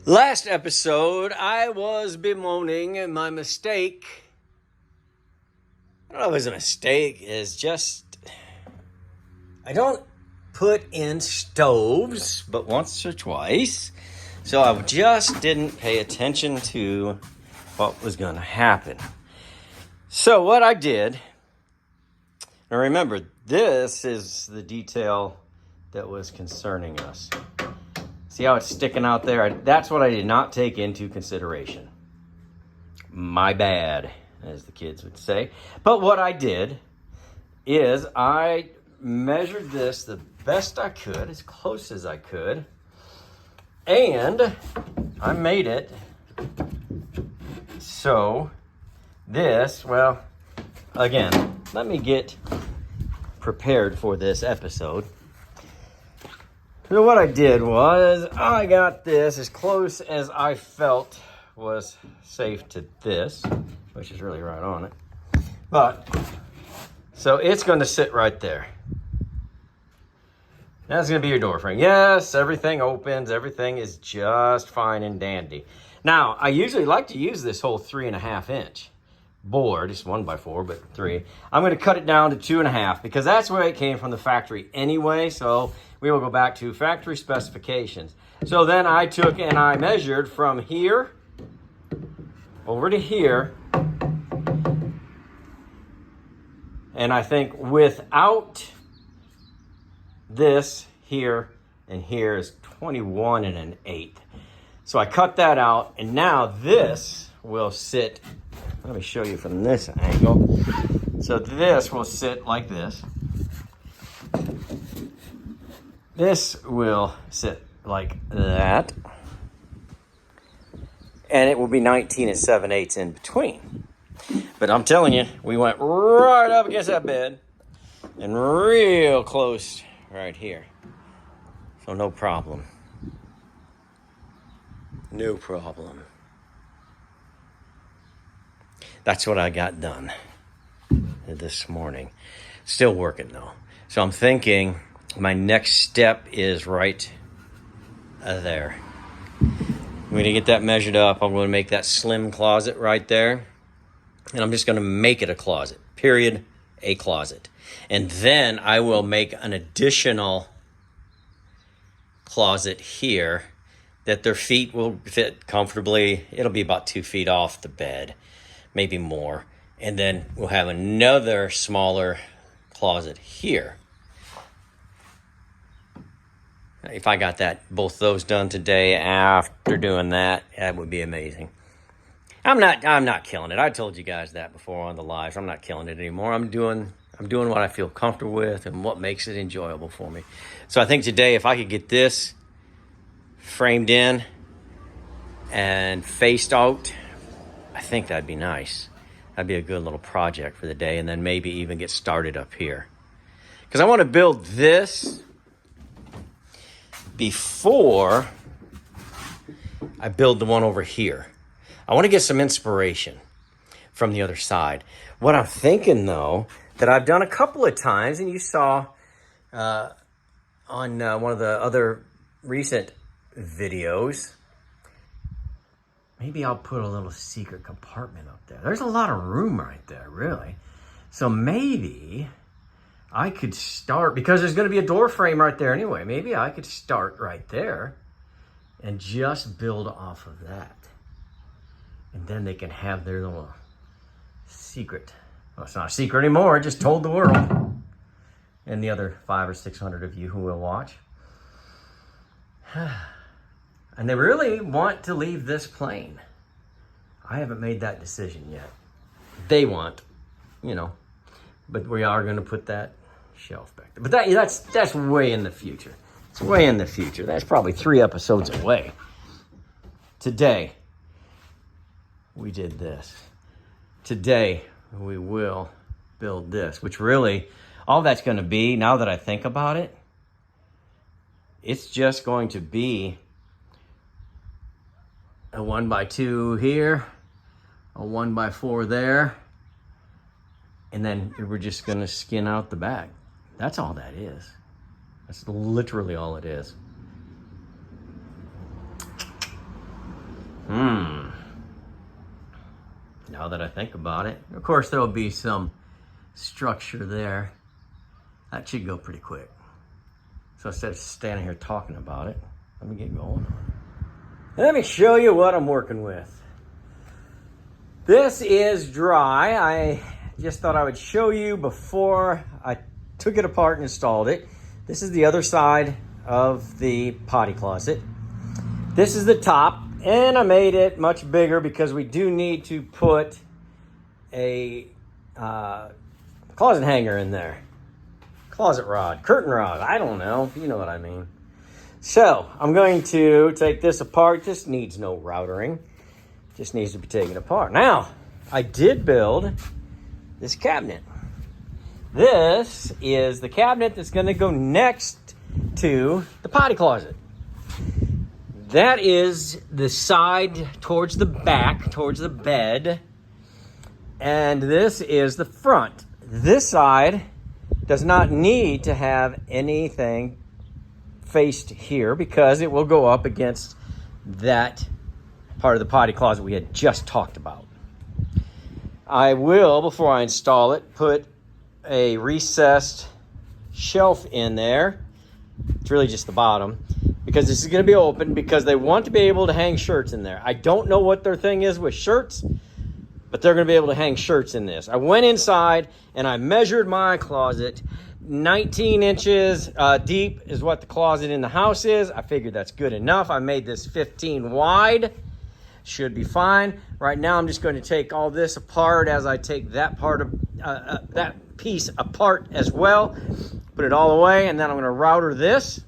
Last episode, I was bemoaning my mistake. I don't know if it was a mistake, it's just I don't put in stoves but once or twice. So I just didn't pay attention to what was going to happen. So what I did, and remember, this is the detail that was concerning us. See how it's sticking out there? That's what I did not take into consideration. My bad, as the kids would say. But what I did is I measured this the best I could, as close as I could, and I made it so this, well, again, let me get prepared for this episode. So what I did was I got this as close as I felt was safe to this, which is really right on it. But, so it's going to sit right there. That's going to be your door frame. Yes, everything opens. Everything is just fine and dandy. Now, I usually like to use this whole 3.5 inch board. It's 1x4, but 3. I'm going to cut it down to 2.5 because that's where it came from the factory anyway. So we will go back to factory specifications. So then I took and I measured from here over to here. And I think without this here and here is 21 1/8. So I cut that out, and now this will sit. Let me show you from this angle. So this will sit like this. This will sit like that. And it will be 19 7/8 in between. But I'm telling you, we went right up against that bed and real close right here. So no problem. No problem. That's what I got done this morning. Still working though. So I'm thinking my next step is right there. I'm going to get that measured up. I'm going to make that slim closet right there. And I'm just going to make it a closet. Period. A closet. And then I will make an additional closet here that their feet will fit comfortably. It'll be about 2 feet off the bed, maybe more. And then we'll have another smaller closet here. If I got both those done today after doing that, that would be amazing. I'm not killing it. I told you guys that before on the live. I'm not killing it anymore. I'm doing what I feel comfortable with and what makes it enjoyable for me. So I think today, if I could get this framed in and faced out, I think that'd be nice. That'd be a good little project for the day, and then maybe even get started up here. Because I want to build this before I build the one over here. I want to get some inspiration from the other side. What I'm thinking, though, that I've done a couple of times, and you saw on one of the other recent videos, maybe I'll put a little secret compartment up there. There's a lot of room right there, really. So maybe I could start, because there's going to be a door frame right there anyway. Maybe I could start right there and just build off of that. And then they can have their little secret. Well, it's not a secret anymore. I just told the world. And the other 500 or 600 of you who will watch. And they really want to leave this plain. I haven't made that decision yet. They want, but we are going to put that shelf back there. But that's way in the future. It's way in the future. That's probably 3 episodes away. Today, we did this. Today, we will build this, which really, all that's going to be, now that I think about it, it's just going to be a 1x2 here, a 1x4 there, and then we're just going to skin out the back. That's all that is. That's literally all it is. Now that I think about it, of course there'll be some structure there. That should go pretty quick. So instead of standing here talking about it, let me get going on it. Let me show you what I'm working with. This is dry. I just thought I would show you before I took it apart and installed it. This is the other side of the potty closet. This is the top, and I made it much bigger because we do need to put a closet hanger in there. Closet rod, curtain rod, I don't know, you know what I mean. So I'm going to take this apart. This needs no routering, just needs to be taken apart. Now, I did build this cabinet. This is the cabinet that's gonna go next to the potty closet. That is the side towards the back, towards the bed. And this is the front. This side does not need to have anything faced here because it will go up against that part of the potty closet we had just talked about. I will, before I install it, put a recessed shelf in there. It's really just the bottom because this is going to be open because they want to be able to hang shirts in there. I don't know what their thing is with shirts, but they're going to be able to hang shirts in this. I went inside and I measured my closet. 19 inches deep is what the closet in the house is. I figured that's good enough. I made this 15 wide. Should be fine. Right now I'm just going to take all this apart as I take that part of that piece apart as well. Put it all away, and then I'm going to router this.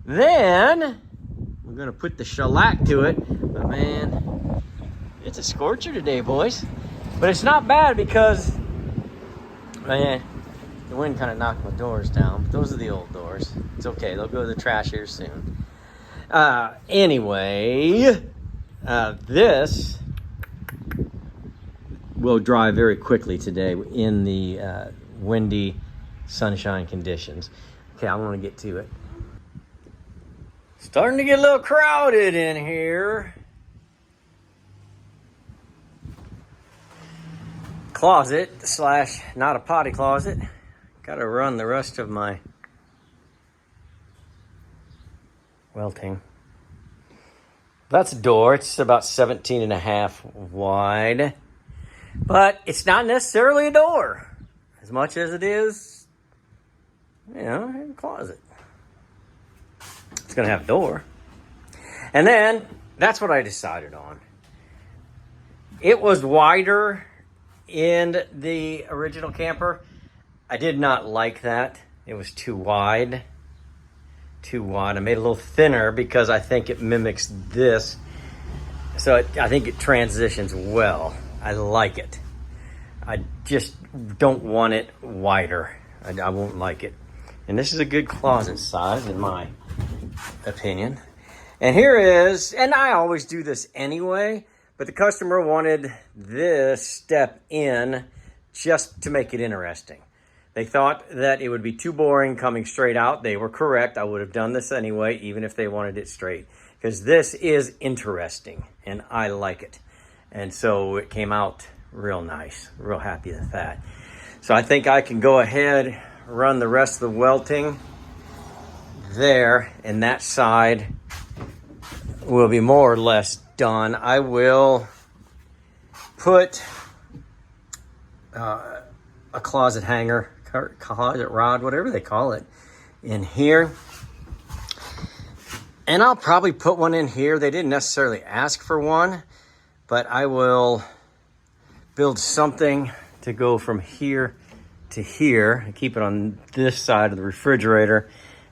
Then I'm going to put the shellac to it. But man, it's a scorcher today, boys. But it's not bad because, man, the wind kind of knocked my doors down. But those are the old doors. It's okay. They'll go to the trash here soon. Anyway, this will dry very quickly today in the windy sunshine conditions. Okay, I want to get to it. Starting to get a little crowded in here. Closet slash not a potty closet. Got to run the rest of my welting. That's a door. It's about 17 and a half wide. But it's not necessarily a door as much as it is, you know, a closet. It's going to have a door. And then that's what I decided on. It was wider in the original camper. I did not like that. It was too wide. Too wide. I made it a little thinner because I think it mimics this. So I think it transitions well. I like it. I just don't want it wider. I won't like it. And this is a good closet size in my opinion. And here is, and I always do this anyway, but the customer wanted this step in just to make it interesting. They thought that it would be too boring coming straight out. They were correct. I would have done this anyway, even if they wanted it straight, because this is interesting and I like it. And so it came out real nice. Real happy with that. So I think I can go ahead, run the rest of the welting there, and that side will be more or less done. I will put a closet hanger, closet rod, whatever they call it, in here. And I'll probably put one in here. They didn't necessarily ask for one, but I will build something to go from here to here and keep it on this side of the refrigerator.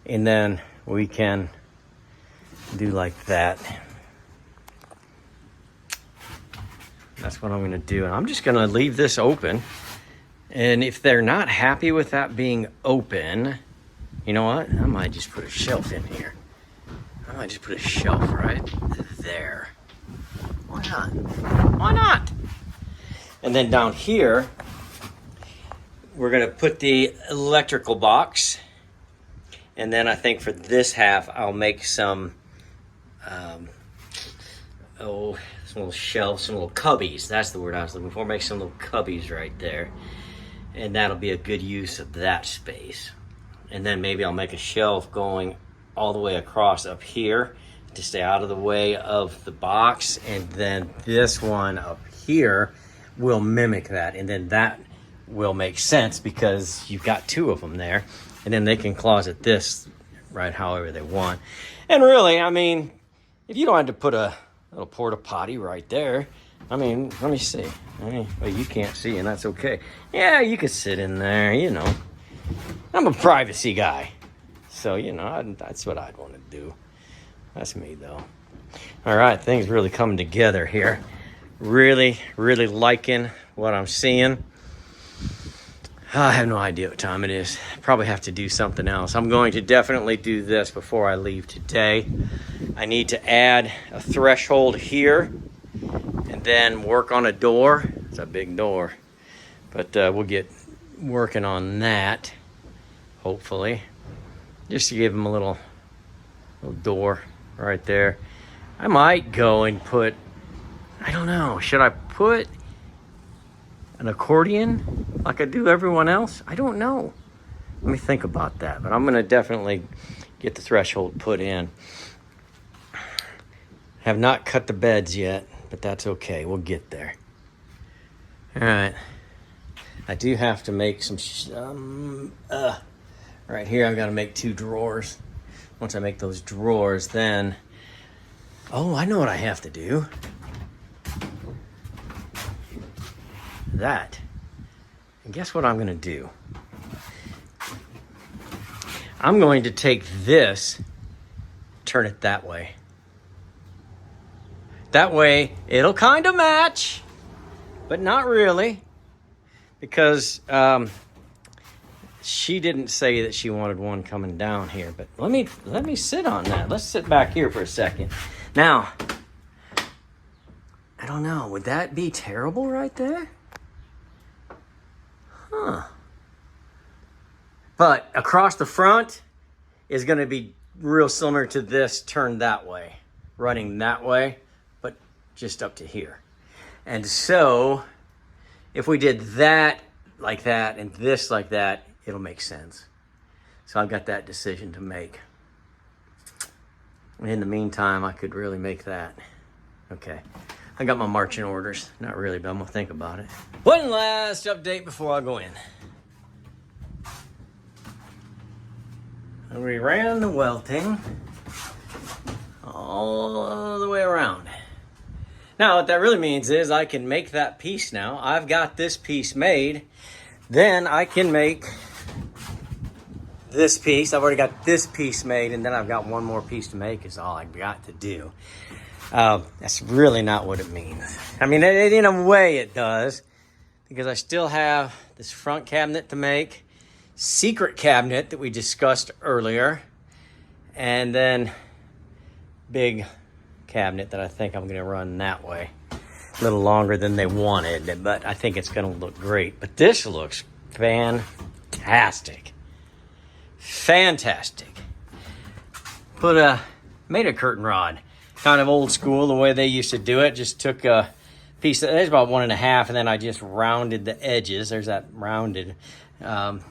And then we can do like that. That's what I'm going to do. And I'm just going to leave this open. And if they're not happy with that being open, you know what? I might just put a shelf in here. I might just put a shelf right there. Why not? Why not? And then down here, we're going to put the electrical box. And then I think for this half, I'll make some some little shelves, some little cubbies. That's the word I was looking for. Make some little cubbies right there. And that'll be a good use of that space. And then maybe I'll make a shelf going all the way across up here to stay out of the way of the box. And then this one up here will mimic that. And then that will make sense because you've got two of them there. And then they can closet this right however they want. And really, I mean, if you don't have to put a little porta potty right there, I mean, let me see. Well, you can't see, and that's okay. Yeah, you could sit in there, you know. I'm a privacy guy. So, you know, that's what I'd want to do. That's me, though. All right, things really coming together here. Really, really liking what I'm seeing. I have no idea what time it is. Probably have to do something else. I'm going to definitely do this before I leave today. I need to add a threshold here and then work on a door. It's a big door, but we'll get working on that, hopefully. Just to give them a little door right there. I might go and put, I don't know, should I put an accordion like I do everyone else? I don't know. Let me think about that. But I'm going to definitely get the threshold put in. Have not cut the beds yet, but that's okay. We'll get there. All right. I do have to make some... right here, I've got to make 2 drawers. Once I make those drawers, then... Oh, I know what I have to do. That. And guess what I'm going to do? I'm going to take this, turn it that way. That way, it'll kind of match, but not really, because she didn't say that she wanted one coming down here. But let me sit on that. Let's sit back here for a second. Now, I don't know. Would that be terrible right there? Huh. But across the front is going to be real similar to this turned that way, running that way, but just up to here. And so if we did that like that and this like that, it'll make sense. So I've got that decision to make. In the meantime, I could really make that. Okay. I got my marching orders. Not really, but I'm going to think about it. One last update before I go in. We ran the welting all the way around. Now, what that really means is I can make that piece now. I've got this piece made. Then I can make this piece. I've already got this piece made, and then I've got one more piece to make is all I've got to do. That's really not what it means. I mean, in a way it does, because I still have this front cabinet to make, secret cabinet that we discussed earlier, and then big cabinet that I think I'm going to run that way. A little longer than they wanted, but I think it's going to look great. But this looks fantastic. Fantastic. Made a curtain rod. Kind of old school, the way they used to do it. Just took a piece, it's about 1.5, and then I just rounded the edges. There's that rounded. And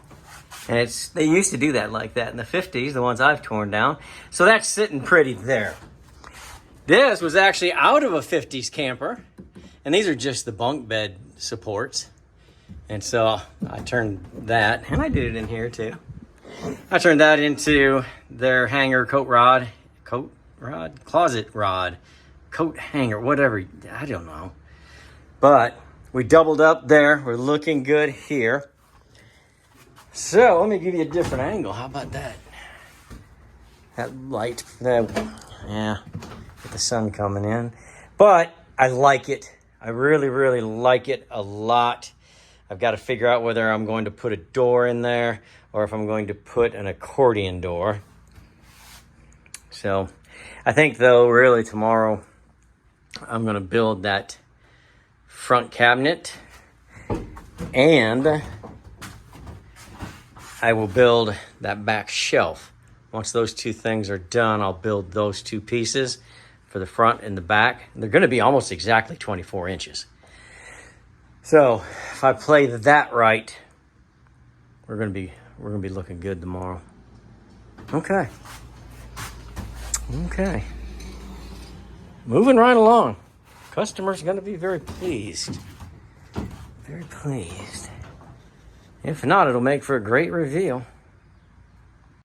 they used to do that like that in the 50s, the ones I've torn down. So that's sitting pretty there. This was actually out of a 50s camper. And these are just the bunk bed supports. And so I turned that, and I did it in here too. I turned that into their hanger closet rod, coat hanger, whatever, I don't know. But we doubled up there. We're looking good here. So let me give you a different angle. How about that? That light, yeah, with the sun coming in. But I like it. I really, really like it a lot. I've got to figure out whether I'm going to put a door in there or if I'm going to put an accordion door. So I think, though, really tomorrow I'm going to build that front cabinet, and I will build that back shelf. Once those two things are done, I'll build those two pieces. for the front and the back. They're going to be almost exactly 24 inches. So if I play that right, we're going to be looking good tomorrow. Okay. Moving right along. Customer's going to be very pleased. Very pleased. If not, it'll make for a great reveal.